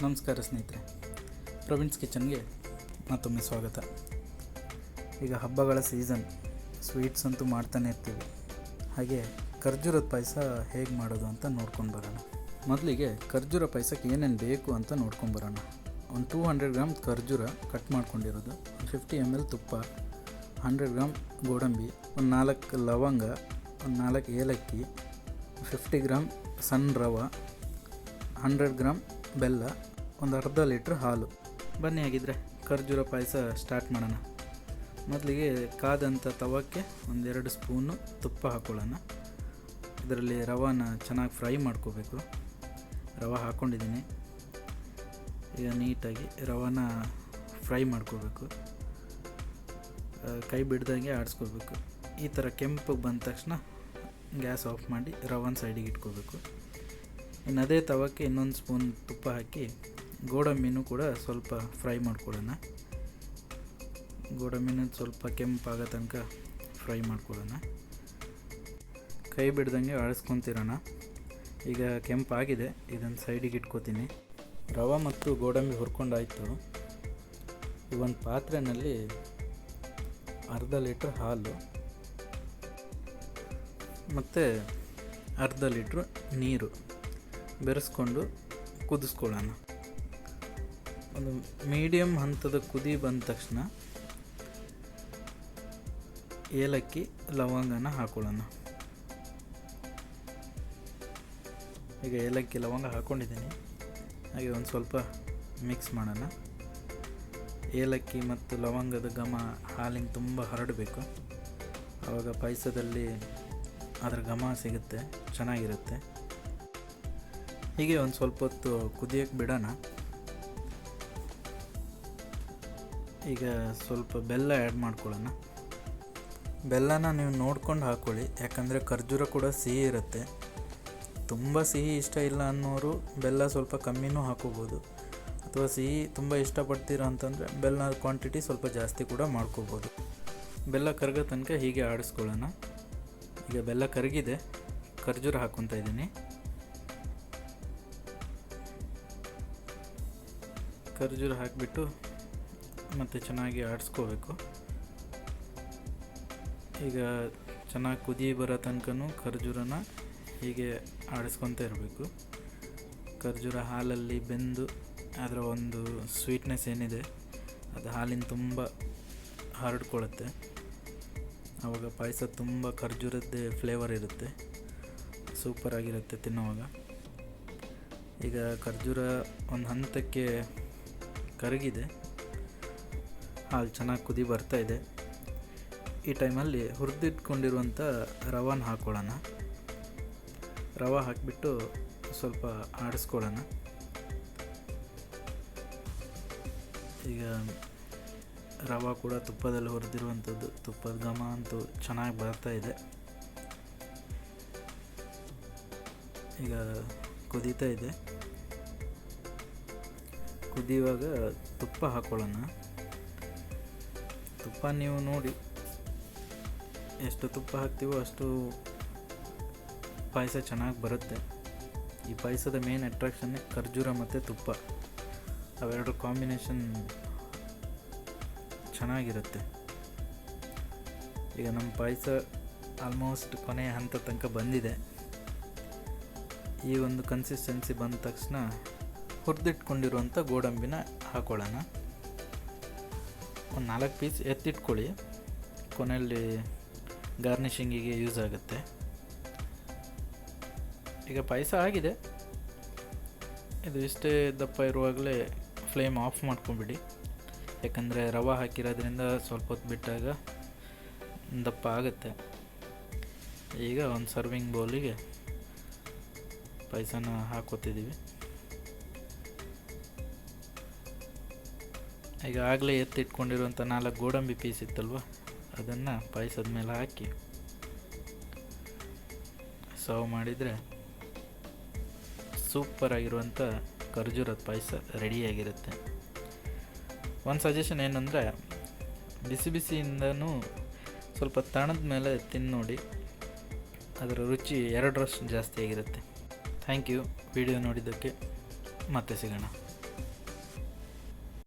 ನಮಸ್ಕಾರ ಸ್ನೇಹಿತರೆ, ಪ್ರವೀಣ್ಸ್ ಕಿಚನ್ಗೆ ಮತ್ತೊಮ್ಮೆ ಸ್ವಾಗತ. ಈಗ ಹಬ್ಬಗಳ ಸೀಸನ್, ಸ್ವೀಟ್ಸ್ ಅಂತೂ ಮಾಡ್ತಾನೆ ಇರ್ತೀವಿ. ಹಾಗೆ ಖರ್ಜೂರದ ಪಾಯಸ ಹೇಗೆ ಮಾಡೋದು ಅಂತ ನೋಡ್ಕೊಂಡು ಬರೋಣ. ಮೊದಲಿಗೆ ಖರ್ಜೂರ ಪಾಯಸಕ್ಕೆ ಏನೇನು ಬೇಕು ಅಂತ ನೋಡ್ಕೊಂಡು ಬರೋಣ. ಒಂದು 200 ಗ್ರಾಮ್ ಖರ್ಜೂರ ಕಟ್ ಮಾಡ್ಕೊಂಡಿರೋದು, 50 ml ತುಪ್ಪ, 100 ಗ್ರಾಮ್ ಗೋಡಂಬಿ, ಒಂದು 4 ಲವಂಗ, ಒಂದು 4 ಏಲಕ್ಕಿ, 50 ಗ್ರಾಮ್ ಸಣ್ಣ ರವೆ, 100 ಗ್ರಾಮ್ ಬೆಲ್ಲ, ಒಂದು ಅರ್ಧ ಲೀಟ್ರ್ ಹಾಲು. ಬನ್ನಿ ಹಾಗಿದ್ರೆ ಖರ್ಜೂರ ಪಾಯಸ ಸ್ಟಾರ್ಟ್ ಮಾಡೋಣ. ಮೊದಲಿಗೆ ಕಾದಂಥ ತವಕ್ಕೆ 1-2 ಸ್ಪೂನು ತುಪ್ಪ ಹಾಕ್ಕೊಳ್ಳೋಣ. ಇದರಲ್ಲಿ ರವಾನ ಚೆನ್ನಾಗಿ ಫ್ರೈ ಮಾಡ್ಕೋಬೇಕು. ರವೆ ಹಾಕ್ಕೊಂಡಿದ್ದೀನಿ. ಈಗ ನೀಟಾಗಿ ರವಾನ ಫ್ರೈ ಮಾಡ್ಕೋಬೇಕು. ಕೈ ಬಿಡ್ದಂಗೆ ಆಡಿಸ್ಕೋಬೇಕು. ಈ ಥರ ಕೆಂಪಗೆ ಬಂದ ತಕ್ಷಣ ಗ್ಯಾಸ್ ಆಫ್ ಮಾಡಿ ರವಾನ ಸೈಡಿಗೆ ಇಟ್ಕೋಬೇಕು. ಇನ್ನು ಅದೇ ತವಕ್ಕೆ ಇನ್ನೊಂದು ಸ್ಪೂನ್ ತುಪ್ಪ ಹಾಕಿ ಗೋಡಂಬಿನೂ ಕೂಡ ಸ್ವಲ್ಪ ಫ್ರೈ ಮಾಡ್ಕೊಳ್ಳೋಣ. ಗೋಡಂಬಿನೂ ಸ್ವಲ್ಪ ಕೆಂಪಾಗೋ ತನಕ ಫ್ರೈ ಮಾಡ್ಕೊಳ್ಳೋಣ. ಕೈ ಬಿಡ್ದಂಗೆ ಆಡಿಸ್ಕೊತಿರೋಣ. ಈಗ ಕೆಂಪಾಗಿದೆ, ಇದನ್ನು ಸೈಡಿಗೆ ಇಟ್ಕೋತೀನಿ. ರವೆ ಮತ್ತು ಗೋಡಂಬಿ ಹುರ್ಕೊಂಡಾಯಿತು. ಈ ಒಂದು ಪಾತ್ರೆಯಲ್ಲಿ ಅರ್ಧ ಲೀಟ್ರ್ ಹಾಲು ಮತ್ತು ಅರ್ಧ ಲೀಟ್ರ್ ನೀರು ಬೆರೆಸ್ಕೊಂಡು ಕುದಿಸ್ಕೊಳ್ಳೋಣ. ಒಂದು ಮೀಡಿಯಮ್ ಹಂತದ ಕುದಿ ಬಂದ ತಕ್ಷಣ ಏಲಕ್ಕಿ ಲವಂಗನ ಹಾಕ್ಕೊಳ್ಳೋಣ. ಈಗ ಏಲಕ್ಕಿ ಲವಂಗ ಹಾಕ್ಕೊಂಡಿದ್ದೀನಿ. ಹಾಗೆ ಒಂದು ಸ್ವಲ್ಪ ಮಿಕ್ಸ್ ಮಾಡೋಣ. ಏಲಕ್ಕಿ ಮತ್ತು ಲವಂಗದ ಘಮ ಹಾಲಿಗೆ ತುಂಬ ಹರಡಬೇಕು. ಆವಾಗ ಪಾಯಸದಲ್ಲಿ ಅದರ ಘಮ ಸಿಗುತ್ತೆ, ಚೆನ್ನಾಗಿರುತ್ತೆ. ಹೀಗೆ ಒಂದು ಸ್ವಲ್ಪ ಹೊತ್ತು ಕುದಿಯೋಕ್ಕೆ ಬಿಡೋಣ. ಈಗ ಸ್ವಲ್ಪ ಬೆಲ್ಲ ಆ್ಯಡ್ ಮಾಡ್ಕೊಳ್ಳೋಣ. ಬೆಲ್ಲನ ನೀವು ನೋಡ್ಕೊಂಡು ಹಾಕ್ಕೊಳ್ಳಿ, ಯಾಕಂದರೆ ಖರ್ಜೂರ ಕೂಡ ಸಿಹಿ ಇರುತ್ತೆ. ತುಂಬ ಸಿಹಿ ಇಷ್ಟ ಇಲ್ಲ ಅನ್ನೋರು ಬೆಲ್ಲ ಸ್ವಲ್ಪ ಕಮ್ಮಿನೂ ಹಾಕೋಬೋದು, ಅಥವಾ ಸಿಹಿ ತುಂಬ ಇಷ್ಟಪಡ್ತೀರಾ ಅಂತಂದರೆ ಬೆಲ್ಲ ಕ್ವಾಂಟಿಟಿ ಸ್ವಲ್ಪ ಜಾಸ್ತಿ ಕೂಡ ಮಾಡ್ಕೋಬೋದು. ಬೆಲ್ಲ ಕರಗೋ ತನಕ ಹೀಗೆ ಆಡಿಸ್ಕೊಳ್ಳೋಣ. ಈಗ ಬೆಲ್ಲ ಕರಗಿದೆ, ಖರ್ಜೂರ ಹಾಕ್ಕೊತಾ ಇದ್ದೀನಿ. ಖರ್ಜೂರ ಹಾಕಿಬಿಟ್ಟು ಮತ್ತು ಚೆನ್ನಾಗಿ ಆಡಿಸ್ಕೋಬೇಕು. ಈಗ ಚೆನ್ನಾಗಿ ಕುದಿ ಬರೋ ತನಕನೂ ಖರ್ಜೂರನ ಹೀಗೆ ಆಡಿಸ್ಕೊತ ಇರಬೇಕು. ಖರ್ಜೂರ ಹಾಲಲ್ಲಿ ಬೆಂದು ಅದರ ಒಂದು ಸ್ವೀಟ್ನೆಸ್ ಏನಿದೆ ಅದು ಹಾಲಿನ ತುಂಬ ಹರಡ್ಕೊಳ್ಳುತ್ತೆ. ಆವಾಗ ಪಾಯಸ ತುಂಬ ಖರ್ಜೂರದ್ದೇ ಫ್ಲೇವರ್ ಇರುತ್ತೆ, ಸೂಪರಾಗಿರುತ್ತೆ ತಿನ್ನೋವಾಗ. ಈಗ ಖರ್ಜೂರ ಒಂದು ಹಂತಕ್ಕೆ ಕರಗಿದೆ, ಹಾಲು ಚೆನ್ನಾಗಿ ಕುದಿ ಬರ್ತಾಯಿದೆ. ಈ ಟೈಮಲ್ಲಿ ಹುರಿದಿಟ್ಕೊಂಡಿರುವಂಥ ರವಾನ ಹಾಕ್ಕೊಳ್ಳೋಣ. ರವೆ ಹಾಕಿಬಿಟ್ಟು ಸ್ವಲ್ಪ ಆಡಿಸ್ಕೊಳ್ಳೋಣ. ಈಗ ರವೆ ಕೂಡ ತುಪ್ಪದಲ್ಲಿ ಹುರಿದಿರುವಂಥದ್ದು, ತುಪ್ಪದ ಘಮ ಅಂತೂ ಚೆನ್ನಾಗಿ ಬರ್ತಾಯಿದೆ. ಈಗ ಕುದೀತಾ ಇದೆ. ಕುದಿಯುವಾಗ ತುಪ್ಪ ಹಾಕ್ಕೊಳ್ಳೋಣ. ತುಪ್ಪ ನೀವು ನೋಡಿ ಎಷ್ಟು ತುಪ್ಪ ಹಾಕ್ತೀವೋ ಅಷ್ಟು ಪಾಯಸ ಚೆನ್ನಾಗಿ ಬರುತ್ತೆ. ಈ ಪಾಯಸದ ಮೇನ್ ಅಟ್ರಾಕ್ಷನ್ನೇ ಖರ್ಜೂರ ಮತ್ತು ತುಪ್ಪ, ಅವೆರಡು ಕಾಂಬಿನೇಷನ್ ಚೆನ್ನಾಗಿರುತ್ತೆ. ಈಗ ನಮ್ಮ ಪಾಯಸ ಆಲ್ಮೋಸ್ಟ್ ಕೊನೆಯ ಹಂತ ತನಕ ಬಂದಿದೆ. ಈ ಒಂದು ಕನ್ಸಿಸ್ಟೆನ್ಸಿ ಬಂದ ತಕ್ಷಣ ಹುರಿದಿಟ್ಕೊಂಡಿರುವಂಥ ಗೋಡಂಬಿನ ಹಾಕ್ಕೊಳ್ಳೋಣ. ಒಂದು 4 ಪೀಸ್ ಎತ್ತಿಟ್ಕೊಳ್ಳಿ, ಕೊನೆಯಲ್ಲಿ ಗಾರ್ನಿಷಿಂಗಿಗೆ ಯೂಸ್ ಆಗುತ್ತೆ. ಈಗ ಪಾಯಸ ಆಗಿದೆ. ಇದು ಇಷ್ಟೇ ದಪ್ಪ ಇರುವಾಗಲೇ ಫ್ಲೇಮ್ ಆಫ್ ಮಾಡ್ಕೊಂಬಿಡಿ, ಯಾಕಂದರೆ ರವೆ ಹಾಕಿರೋದ್ರಿಂದ ಸ್ವಲ್ಪ ಹೊತ್ತು ಬಿಟ್ಟಾಗ ದಪ್ಪ ಆಗುತ್ತೆ. ಈಗ ಒಂದು ಸರ್ವಿಂಗ್ ಬೌಲಿಗೆ ಪಾಯಸನ ಹಾಕೋತಿದ್ದೀವಿ. ಈಗ ಆಗಲೇ ಎತ್ತಿಟ್ಕೊಂಡಿರುವಂಥ 4 ಗೋಡಂಬಿ ಪೀಸ್ ಇತ್ತಲ್ವ, ಅದನ್ನು ಪಾಯಸದ ಮೇಲೆ ಹಾಕಿ ಸರ್ವ್ ಮಾಡಿದರೆ ಸೂಪರಾಗಿರುವಂಥ ಖರ್ಜೂರದ ಪಾಯಸ ರೆಡಿಯಾಗಿರುತ್ತೆ. ಒಂದು ಸಜೆಷನ್ ಏನಂದರೆ, ಬಿಸಿ ಬಿಸಿಯಿಂದನೂ ಸ್ವಲ್ಪ ತಣದ ಮೇಲೆ ತಿಂದು ನೋಡಿ, ಅದರ ರುಚಿ 2 ಜಾಸ್ತಿ ಆಗಿರುತ್ತೆ. ಥ್ಯಾಂಕ್ ಯು ವಿಡಿಯೋ ನೋಡಿದ್ದಕ್ಕೆ. ಮತ್ತೆ ಸಿಗೋಣ.